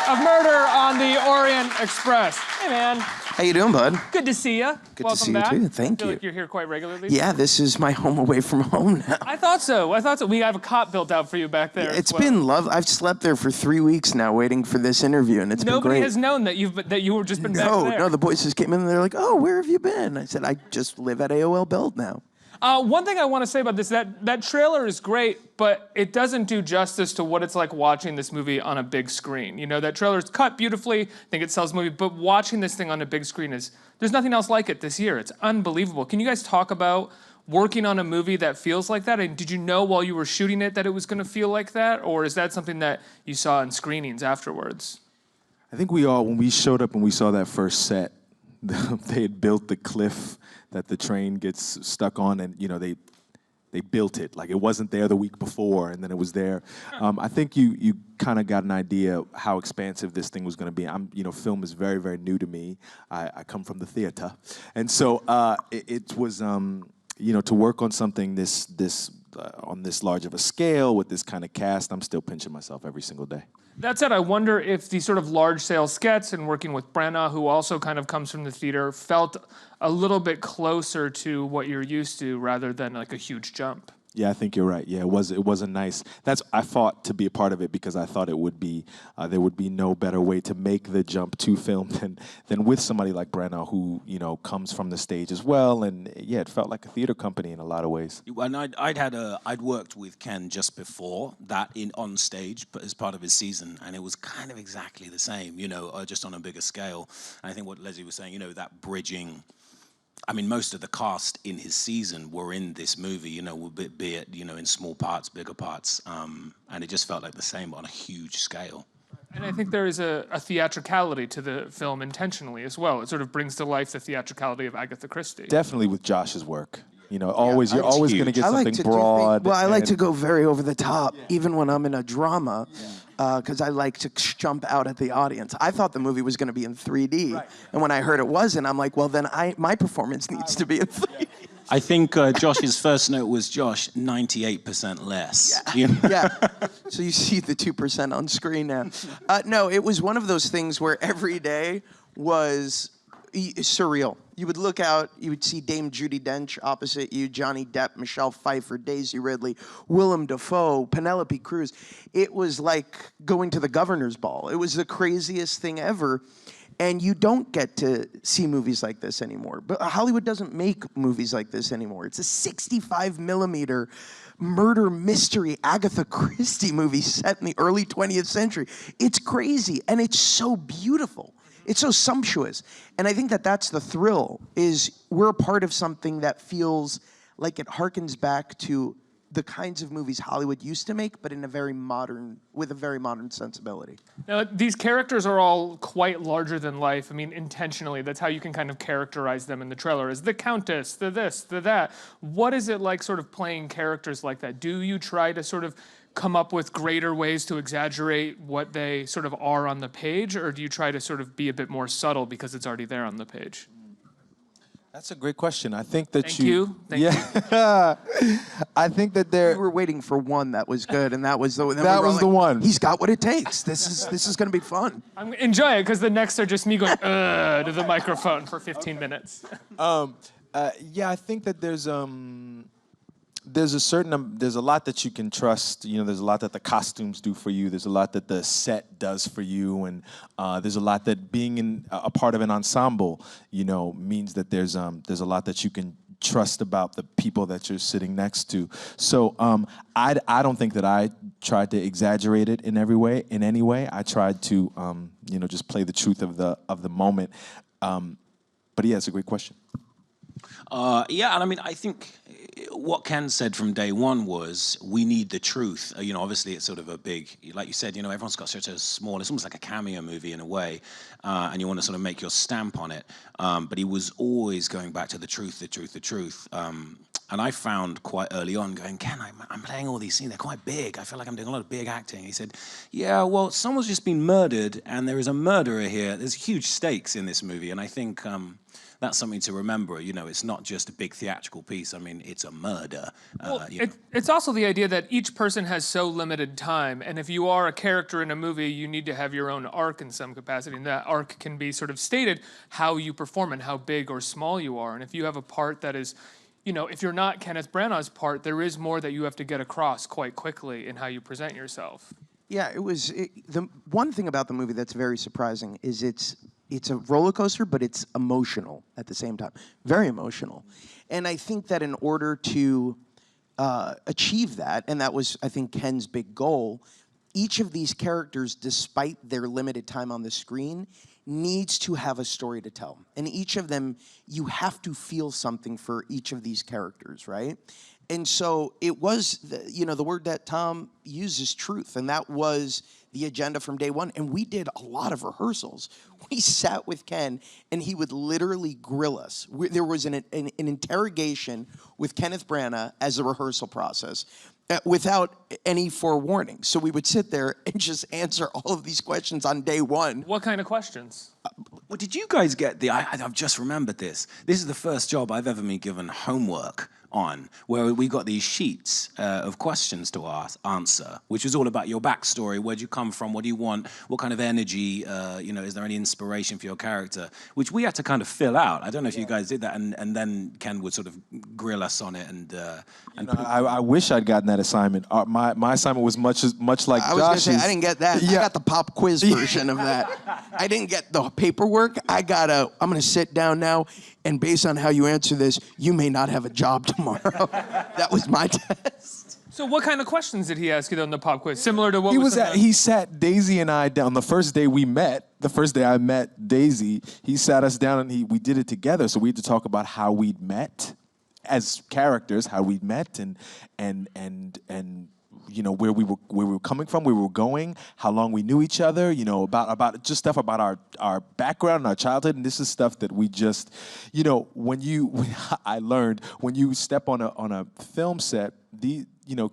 of Murder on the Orient Express. Hey, man. How you doing, bud? Good to see you. Good to see you, too. Thank I feel you. like you're here quite regularly. Yeah, this is my home away from home now. I thought so. We have a cot built out for you back there. It's been lovely. I've slept there for 3 weeks now waiting for this interview, and it's been great. Nobody has known that you were just been back there. No, the boys just came in and they're like, oh, where have you been? I said, I just live at AOL Build now. One thing I want to say about this, that trailer is great, but it doesn't do justice to what it's like watching this movie on a big screen. You know, that trailer's cut beautifully, I think it sells the movie, but watching this thing on a big screen there's nothing else like it this year. It's unbelievable. Can you guys talk about working on a movie that feels like that? And did you know while you were shooting it that it was going to feel like that? Or is that something that you saw in screenings afterwards? I think when we showed up and we saw that first set, they had built the cliff that the train gets stuck on, and you know they built it like it wasn't there the week before, and then it was there. I think you kind of got an idea how expansive this thing was going to be. Film is very, very new to me. I come from the theater, and so it was to work on something on this large of a scale with this kind of cast. I'm still pinching myself every single day. That said, I wonder if the sort of large-scale sketch and working with Branagh, who also kind of comes from the theater, felt a little bit closer to what you're used to rather than like a huge jump. Yeah, I think you're right. Yeah, it was a nice. I fought to be a part of it because I thought it would be there would be no better way to make the jump to film than with somebody like Branagh, who comes from the stage as well, and yeah, it felt like a theater company in a lot of ways. And I'd worked with Ken just before that on stage, but as part of his season, and it was kind of exactly the same, just on a bigger scale. And I think what Leslie was saying, that bridging. I mean, most of the cast in his season were in this movie, be it in small parts, bigger parts, and it just felt like the same on a huge scale. And I think there is a theatricality to the film intentionally as well. It sort of brings to life the theatricality of Agatha Christie. Definitely with Josh's work. You're always going to get something broad. I like to go very over the top, even when I'm in a drama, because I like to jump out at the audience. I thought the movie was going to be in 3D, and when I heard it wasn't, I'm like, well, then my performance needs to be in 3D. I think Josh's first note was, Josh, 98% less. Yeah. So you see the 2% on screen now. No, it was one of those things where every day was surreal. You would look out, you would see Dame Judi Dench opposite you, Johnny Depp, Michelle Pfeiffer, Daisy Ridley, Willem Dafoe, Penelope Cruz. It was like going to the governor's ball. It was the craziest thing ever. And you don't get to see movies like this anymore. But Hollywood doesn't make movies like this anymore. It's a 65 millimeter murder mystery Agatha Christie movie set in the early 20th century. It's crazy, and it's so beautiful. It's so sumptuous. And I think that's the thrill, is we're a part of something that feels like it harkens back to the kinds of movies Hollywood used to make, but with a very modern sensibility. Now, these characters are all quite larger than life. I mean, intentionally, that's how you can kind of characterize them in the trailer, as the Countess, the this, the that. What is it like sort of playing characters like that? Do you try to sort of come up with greater ways to exaggerate what they sort of are on the page, or do you try to sort of be a bit more subtle because it's already there on the page? That's a great question. I think that Thank you. I think that We were waiting for one that was good, and that was the one. He's got what it takes. This is going to be fun. I'm enjoy it, because the next are just me going to the microphone for 15 minutes. I think that there's a lot that you can trust. There's a lot that the costumes do for you. There's a lot that the set does for you, and there's a lot that being a part of an ensemble, means that there's a lot that you can trust about the people that you're sitting next to. So I don't think that I tried to exaggerate it in any way. I tried to just play the truth of the moment. But yeah, it's a great question. And I mean, I think what Ken said from day one was, we need the truth. Obviously it's sort of a big, like you said, everyone's got such a small, it's almost like a cameo movie in a way, and you want to sort of make your stamp on it. But he was always going back to the truth, the truth, the truth. And I found quite early on going, Ken, I'm playing all these scenes, they're quite big. I feel like I'm doing a lot of big acting. He said, yeah, well, someone's just been murdered, and there is a murderer here. There's huge stakes in this movie, and I think that's something to remember. You know, it's not just a big theatrical piece. I mean, it's a murder. Well, it's also the idea that each person has so limited time, and if you are a character in a movie, you need to have your own arc in some capacity, and that arc can be sort of stated how you perform and how big or small you are. And if you have a part that is, you know, if you're not Kenneth Branagh's part, there is more that you have to get across quite quickly in how you present yourself. Yeah, the one thing about the movie that's very surprising is it's a roller coaster, but it's emotional at the same time. Very emotional. And I think that in order to achieve that, and that was, I think, Ken's big goal, each of these characters, despite their limited time on the screen, needs to have a story to tell. And each of them, you have to feel something for each of these characters, right? And so it was, the word that Tom uses, truth, and that was the agenda from day one. And we did a lot of rehearsals. We sat with Ken, and he would literally grill us. There was an interrogation with Kenneth Branagh as a rehearsal process without any forewarning. So we would sit there and just answer all of these questions on day one. What kind of questions? Well, did you guys get I've just remembered this. This is the first job I've ever been given homework on, where we got these sheets of questions to answer, which was all about your backstory. Where'd you come from? What do you want? What kind of energy? Is there any inspiration for your character? Which we had to kind of fill out. I don't know if you guys did that, and then Ken would sort of grill us on it. And I wish I'd gotten that assignment. My assignment was much like Josh's. I was going to say, I didn't get that. Yeah. I got the pop quiz version of that. I didn't get the paperwork. I'm going to sit down now, and based on how you answer this, you may not have a job tomorrow. That was my test. So what kind of questions did he ask you on the pop quiz? Similar to what he sat Daisy and I down the first day we met. The first day I met Daisy, he sat us down and we did it together. So we had to talk about how we'd met as characters, how we'd met, and where we were coming from, where we were going, how long we knew each other, about just stuff about our background and our childhood. And this is stuff that we just, I learned when you step on a film set,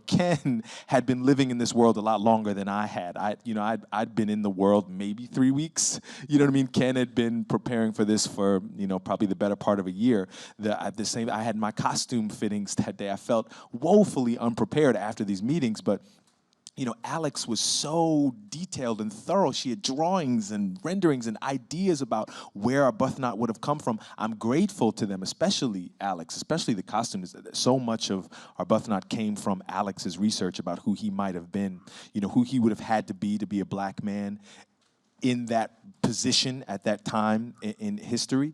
Ken had been living in this world a lot longer than I had. I'd been in the world maybe 3 weeks. You know what I mean? Ken had been preparing for this for, probably the better part of a year. I had my costume fittings that day. I felt woefully unprepared after these meetings, but Alex was so detailed and thorough. She had drawings and renderings and ideas about where Arbuthnot would have come from. I'm grateful to them, especially Alex, especially the costumes. So much of Arbuthnot came from Alex's research about who he might have been, who he would have had to be a black man in that position at that time in history,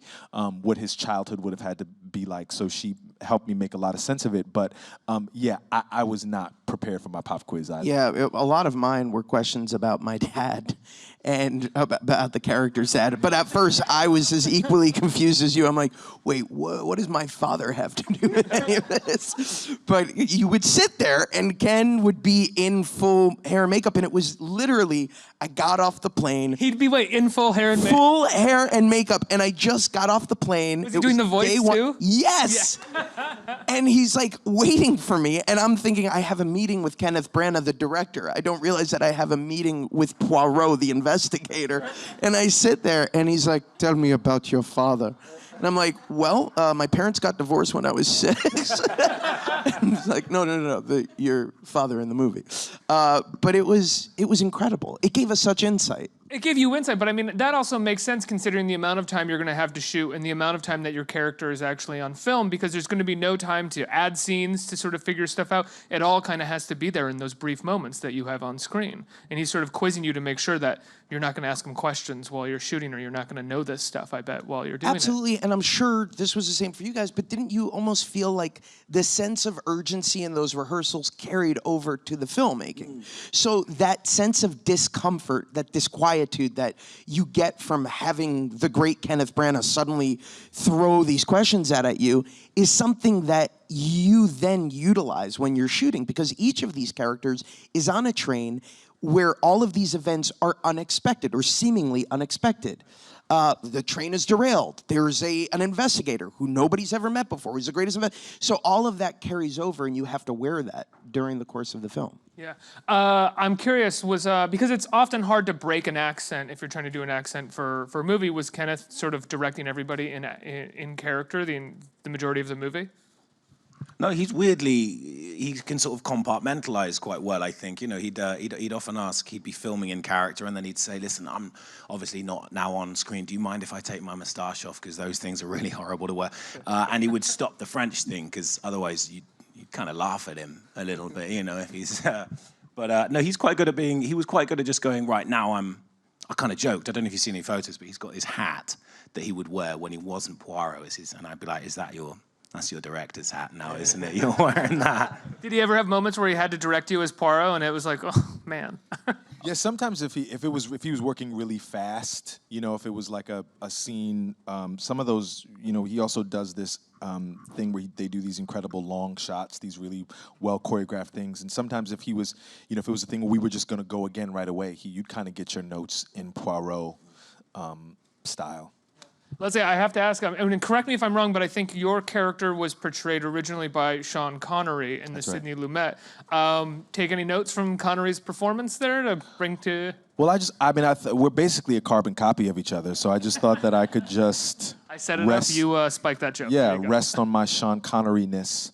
what his childhood would have had to be like. So she helped me make a lot of sense of it. But I was not prepared for my pop quiz either. Yeah, a lot of mine were questions about my dad and about the character's dad. But at first, I was as equally confused as you. I'm like, wait, what does my father have to do with any of this? But you would sit there, and Ken would be in full hair and makeup, and it was literally, I got off the plane. He'd be, in full hair and makeup? Full hair and makeup, and I just got off the plane. Was he doing the voice too? Yes! Yeah. And he's waiting for me, and I'm thinking, I have a meeting with Kenneth Branagh, the director. I don't realize that I have a meeting with Poirot, the investigator. And I sit there, and he's like, tell me about your father. And I'm like, well, my parents got divorced when I was 6. And he's like, no, your father in the movie. But it was incredible. It gave us such insight. It gave you insight, but I mean, that also makes sense considering the amount of time you're going to have to shoot and the amount of time that your character is actually on film, because there's going to be no time to add scenes to sort of figure stuff out. It all kind of has to be there in those brief moments that you have on screen. And he's sort of quizzing you to make sure that you're not going to ask him questions while you're shooting, or you're not going to know this stuff, I bet, while you're doing Absolutely, it. And I'm sure this was the same for you guys, but didn't you almost feel like the sense of urgency in those rehearsals carried over to the filmmaking? So that sense of discomfort, that disquietude that you get from having the great Kenneth Branagh suddenly throw these questions at you is something that you then utilize when you're shooting, because each of these characters is on a train where all of these events are unexpected or seemingly unexpected. The train is derailed. There's an investigator who nobody's ever met before. He's the greatest so all of that carries over, and you have to wear that during the course of the film. Yeah. I'm curious, because it's often hard to break an accent if you're trying to do an accent for a movie, was Kenneth sort of directing everybody in character the majority of the movie? No, he can sort of compartmentalize quite well, I think. You know, he'd often ask, he'd be filming in character, and then he'd say, listen, I'm obviously not now on screen. Do you mind if I take my moustache off? Because those things are really horrible to wear. And he would stop the French thing, because otherwise you'd kind of laugh at him a little bit, you know, if he's... But no, he was quite good at just going, right, now I kind of joked, I don't know if you've seen any photos, but he's got his hat that he would wear when he wasn't Poirot, and I'd be like, that's your director's hat now, isn't it? You're wearing that. Did he ever have moments where he had to direct you as Poirot, and it was like, oh man? Yeah, sometimes if he was working really fast, you know, if it was like a scene, some of those, you know, he also does this thing where they do these incredible long shots, these really well choreographed things. And sometimes if he was, you know, if it was a thing where we were just gonna go again right away, you'd kind of get your notes in Poirot style. Let's say I have to ask, I mean, correct me if I'm wrong, but I think your character was portrayed originally by Sean Connery in the Sidney Lumet. Take any notes from Connery's performance there to bring to... Well, we're basically a carbon copy of each other, so I just thought that I could just... I said it up, you spiked that joke. Yeah, rest on my Sean Connery-ness,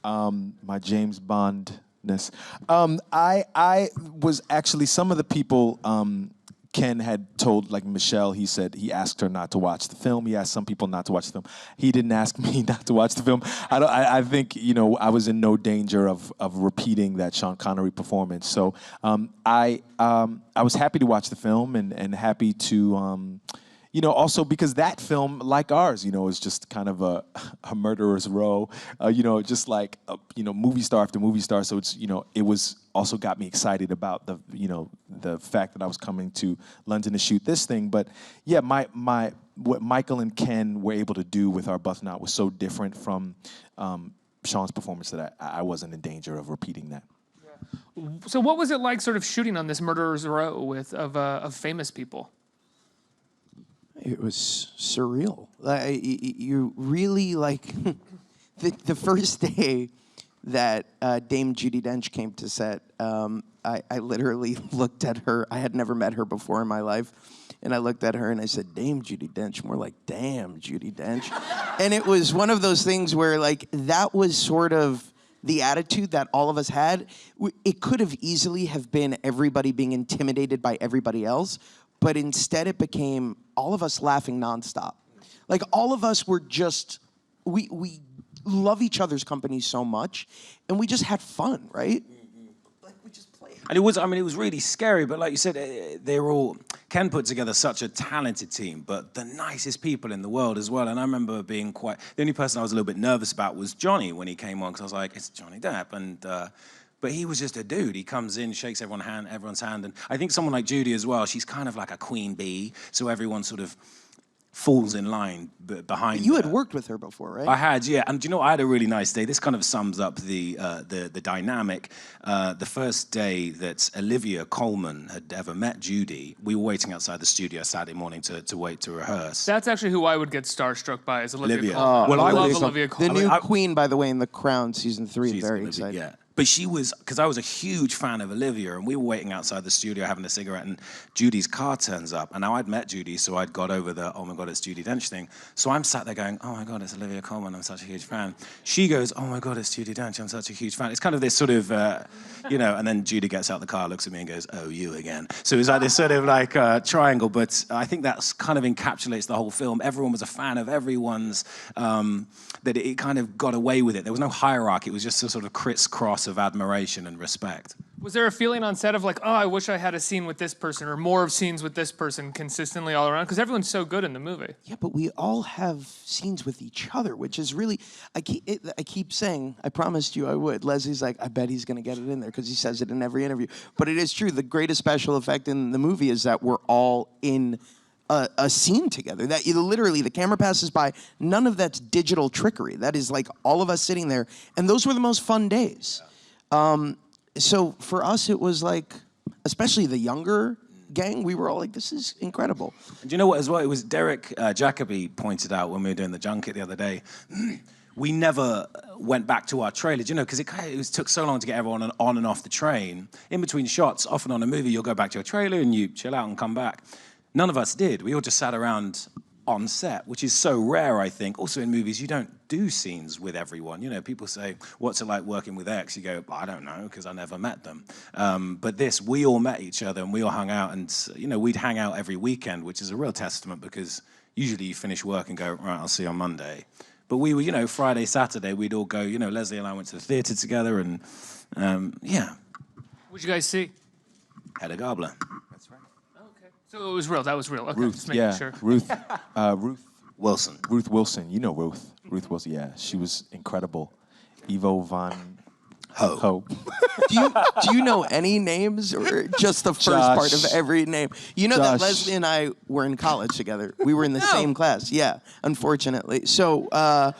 my James Bond-ness. I was actually, some of the people... Ken had told, like Michelle, he asked her not to watch the film. He asked some people not to watch the film. He didn't ask me not to watch the film. I think, you know, I was in no danger of repeating that Sean Connery performance. So I was happy to watch the film and happy to, you know, also because that film, like ours, you know, is just kind of a murderer's row, you know, just like, you know, movie star after movie star. So it's, you know, it was also got me excited about the fact that I was coming to London to shoot this thing. But yeah, what Michael and Ken were able to do with Arbuthnot was so different from Sean's performance that I wasn't in danger of repeating that. Yeah. So what was it like sort of shooting on this murderer's row of famous people? It was surreal. You really, like, the first day that Dame Judi Dench came to set, I literally looked at her. I had never met her before in my life. And I looked at her and I said, Dame Judi Dench, more like, damn Judi Dench. And it was one of those things where, like, that was sort of the attitude that all of us had. It could have easily have been everybody being intimidated by everybody else, but instead it became all of us laughing nonstop. Like, all of us were just, we love each other's company so much, and we just had fun, right? Like, we just played. And it was really scary, but like you said, Ken put together such a talented team, but the nicest people in the world as well. And I remember being the only person I was a little bit nervous about was Johnny when he came on, because I was like, it's Johnny Depp, and but he was just a dude. He comes in, shakes everyone's hand, and I think someone like Judy as well, she's kind of like a queen bee, so everyone sort of falls in line behind her. You had worked with her before, right? I had, yeah. And do you know, I had a really nice day. This kind of sums up the dynamic. The first day that Olivia Colman had ever met Judy, we were waiting outside the studio Saturday morning to wait to rehearse. That's actually who I would get starstruck by, is Olivia Colman. Oh, well, I love Olivia Colman. The new queen, by the way, in The Crown season 3. Very excited. Yeah. But she was, because I was a huge fan of Olivia, and we were waiting outside the studio having a cigarette, and Judy's car turns up. And now I'd met Judy, so I'd got over the, oh my God, it's Judi Dench thing. So I'm sat there going, oh my God, it's Olivia Colman, I'm such a huge fan. She goes, oh my God, it's Judi Dench, I'm such a huge fan. It's kind of this sort of, you know, and then Judy gets out the car, looks at me and goes, oh, you again. So it was like this sort of like triangle, but I think that kind of encapsulates the whole film. Everyone was a fan of everyone's, that it kind of got away with it. There was no hierarchy, it was just a sort of crisscross of admiration and respect. Was there a feeling on set of like, oh, I wish I had a scene with this person or more of scenes with this person consistently all around? Because everyone's so good in the movie. Yeah, but we all have scenes with each other, which is really, I keep saying, I promised you I would. Leslie's like, I bet he's going to get it in there because he says it in every interview. But it is true. The greatest special effect in the movie is that we're all in a scene together. That literally, the camera passes by. None of that's digital trickery. That is like all of us sitting there. And those were the most fun days. So for us, it was like, especially the younger gang, we were all like, this is incredible. And do you know what as well? It was Derek Jacobi pointed out when we were doing the junket the other day. We never went back to our trailers, you know, because it took so long to get everyone on and off the train. In between shots, often on a movie, you'll go back to your trailer and you chill out and come back. None of us did. We all just sat around on set, which is so rare, I think. Also in movies, you don't do scenes with everyone. You know, people say, what's it like working with X? You go, I don't know, because I never met them. But this, we all met each other and we all hung out, and, you know, we'd hang out every weekend, which is a real testament, because usually you finish work and go, right, I'll see you on Monday. But we were, you know, Friday, Saturday, we'd all go, you know, Leslie and I went to the theater together, and yeah. What'd you guys see? Hedda Gabler. That's right. Okay. So it was real. That was real. Okay, Ruth, just making sure. Ruth Wilson. Ruth Wilson. You know Ruth. Ruth Wilson. Yeah, she was incredible. Ivo von Ho. Do you know any names, or just the first part of every name? You know that Leslie and I were in college together. We were in the same class. Yeah, unfortunately. So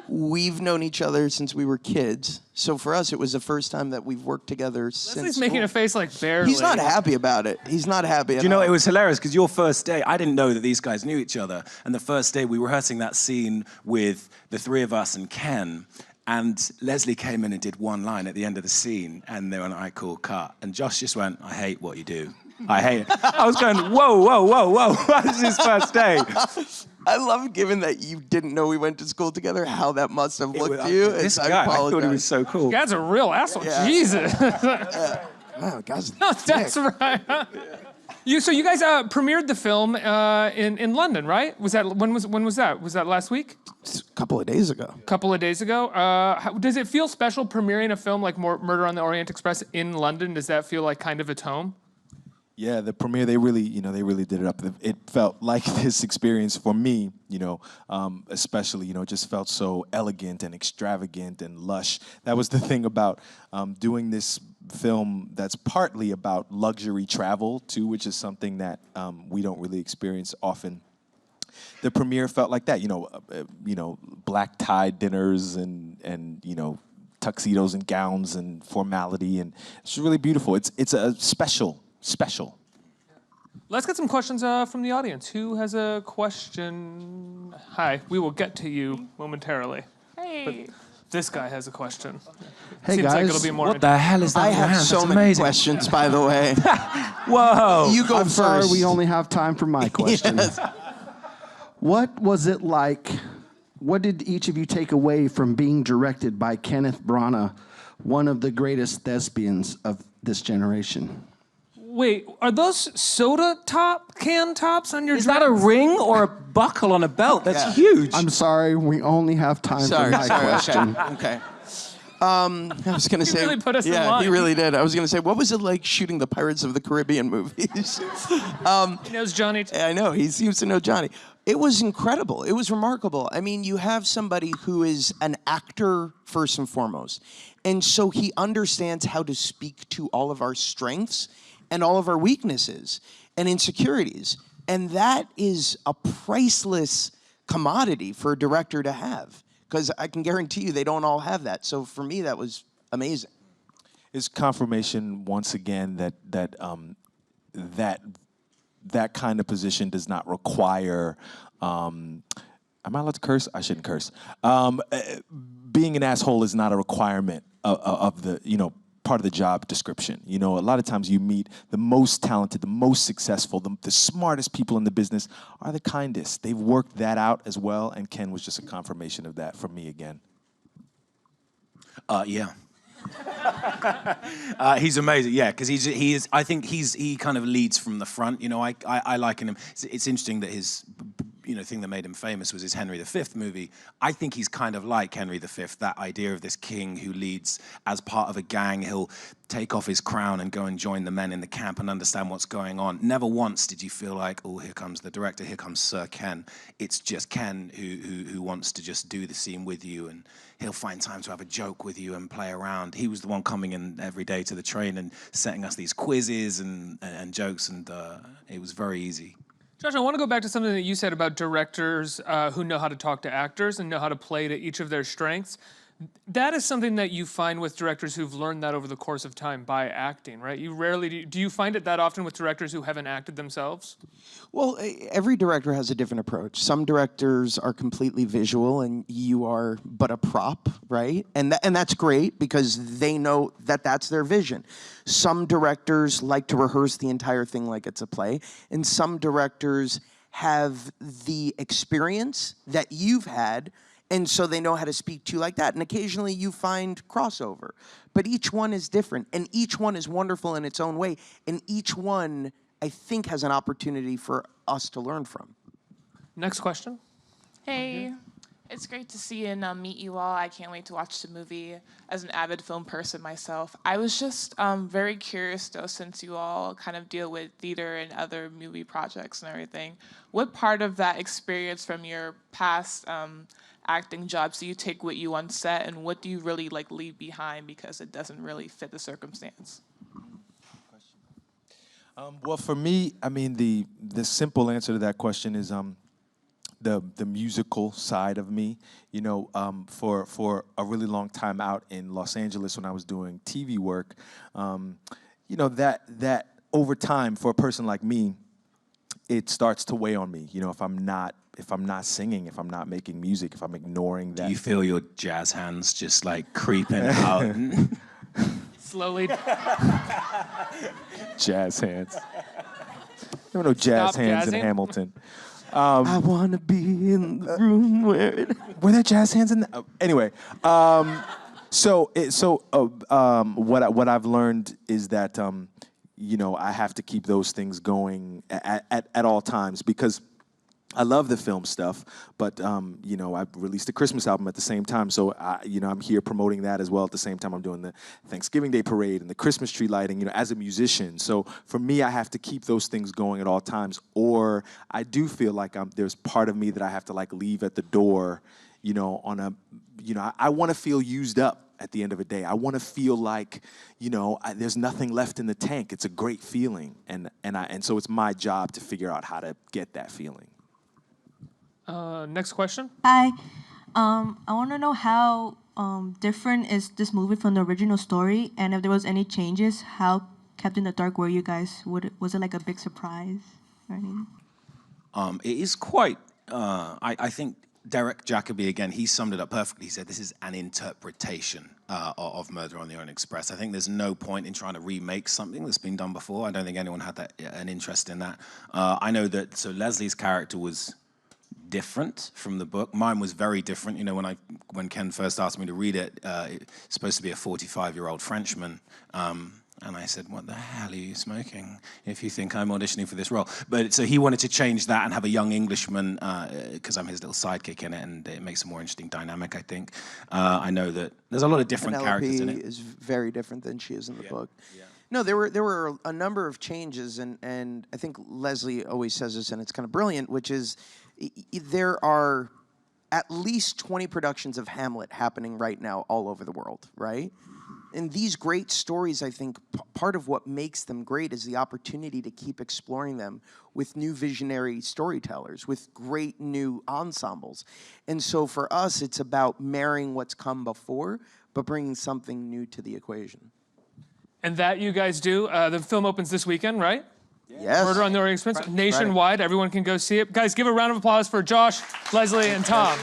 we've known each other since we were kids. So for us, it was the first time that we've worked together since. Leslie's making a face like barely. He's not happy about it. He's not happy. Do you know, it was hilarious, because your first day, I didn't know that these guys knew each other. And the first day we were rehearsing that scene with the three of us and Ken. And Leslie came in and did one line at the end of the scene, and they went, all right, cool, cut. And Josh just went, I hate what you do. I hate it. I was going, whoa, whoa, whoa, whoa. That was his first day. I love, given that you didn't know we went to school together, how that must have looked to you. This I guy, I apologize. thought he was so cool. Gad's a real asshole. Yeah. Jesus. Wow, guys. No, that's right. So you guys premiered the film in London, right? Was that when was that? Was that last week? A couple of days ago. Couple of days ago. Does it feel special premiering a film like Murder on the Orient Express in London? Does that feel like kind of its home? Yeah, the premiere, they really did it up. It felt like this experience for me, especially, just felt so elegant and extravagant and lush. That was the thing about doing this film that's partly about luxury travel, too, which is something that we don't really experience often. The premiere felt like that, black tie dinners and tuxedos and gowns and formality, and it's really beautiful. It's a special. Let's get some questions from the audience. Who has a question? Hi, we will get to you momentarily. Hey. But this guy has a question. Hey, Seems guys. like it'll be more. What the hell is that? I have so many questions, by the way. Whoa. You go I'm first. sorry, we only have time for my question. Yes. What was it like? What did each of you take away from being directed by Kenneth Branagh, one of the greatest thespians of this generation? Wait, are those soda can tops on your Is that a ring or a buckle on a belt? That's huge. I'm sorry, we only have time for my question. Okay. I was going to say. really put us in yeah, line. he really did. I was going to say, what was it like shooting the Pirates of the Caribbean movies? He knows Johnny. I know, he seems to know Johnny. It was incredible. It was remarkable. I mean, you have somebody who is an actor first and foremost. And so he understands how to speak to all of our strengths and all of our weaknesses and insecurities. And that is a priceless commodity for a director to have, because I can guarantee you they don't all have that. So for me, that was amazing. It's confirmation once again that kind of position does not require. Am I allowed to curse? I shouldn't curse. Being an asshole is not a requirement of the part of the job description. A lot of times you meet the most talented, the most successful, the smartest people in the business are the kindest. They've worked that out as well, and Ken was just a confirmation of that for me again. Yeah. He's amazing, yeah, because he is. I think he kind of leads from the front. I liken him. It's interesting that his thing that made him famous was his Henry V movie. I think he's kind of like Henry V. That idea of this king who leads as part of a gang. He'll take off his crown and go and join the men in the camp and understand what's going on. Never once did you feel like, oh, here comes the director, here comes Sir Ken. It's just Ken who wants to just do the scene with you, and he'll find time to have a joke with you and play around. He was the one coming in every day to the train and setting us these quizzes and jokes, and it was very easy. Josh, I want to go back to something that you said about directors who know how to talk to actors and know how to play to each of their strengths. That is something that you find with directors who've learned that over the course of time by acting, right? You rarely do you find it that often with directors who haven't acted themselves? Well, every director has a different approach. Some directors are completely visual, and you are but a prop, right? And that's great because they know that that's their vision. Some directors like to rehearse the entire thing like it's a play, and some directors have the experience that you've had, and so they know how to speak to you like that. And occasionally you find crossover. But each one is different, and each one is wonderful in its own way, and each one, I think, has an opportunity for us to learn from. Next question. Hey, it's great to see and meet you all. I can't wait to watch the movie. As an avid film person myself, I was just very curious, though, since you all kind of deal with theater and other movie projects and everything, what part of that experience from your past acting jobs do you take with you on set, and what do you really like leave behind because it doesn't really fit the circumstance? Well, for me, I mean, the simple answer to that question is the musical side of me. You know, for a really long time out in Los Angeles when I was doing TV work, you know, that over time for a person like me, it starts to weigh on me. You know, if I'm not singing, if I'm not making music, if I'm ignoring that. Do you feel your jazz hands just like creeping out? Slowly. Jazz hands. There were no jazz Stop hands jazzing. in Hamilton. I want to be in the room where it... Were there jazz hands in the... Anyway, what I've learned is that, you know, I have to keep those things going at all times because I love the film stuff, but you know, I released a Christmas album at the same time, so you know, I'm here promoting that as well. At the same time, I'm doing the Thanksgiving Day parade and the Christmas tree lighting. You know, as a musician, so for me, I have to keep those things going at all times. Or I do feel like there's part of me that I have to like leave at the door. You know, I want to feel used up at the end of a day. I want to feel like, you know, there's nothing left in the tank. It's a great feeling, and so it's my job to figure out how to get that feeling. Next question. Hi. I want to know how different is this movie from the original story, and if there was any changes, how kept in the dark were you guys? Was it like a big surprise or anything? It is quite, I think Derek Jacobi, again, he summed it up perfectly. He said this is an interpretation of Murder on the Orient Express. I think there's no point in trying to remake something that's been done before. I don't think anyone had an interest in that. I know that, so Leslie's character was different from the book. Mine was very different. You know, when Ken first asked me to read it, it's supposed to be a 45-year-old Frenchman. And I said, what the hell are you smoking if you think I'm auditioning for this role? But so he wanted to change that and have a young Englishman, because I'm his little sidekick in it, and it makes a more interesting dynamic, I think. I know that there's a lot of different characters in it. Penelope is very different than she is in the book. Yeah. No, there were a number of changes, and I think Leslie always says this, and it's kind of brilliant, which is there are at least 20 productions of Hamlet happening right now all over the world, right? And these great stories, I think, part of what makes them great is the opportunity to keep exploring them with new visionary storytellers, with great new ensembles. And so for us, it's about marrying what's come before, but bringing something new to the equation. And that you guys do. The film opens this weekend, right? Yes. Murder on the Orient Express. Nationwide, everyone can go see it. Guys, give a round of applause for Josh, Leslie, and Tom.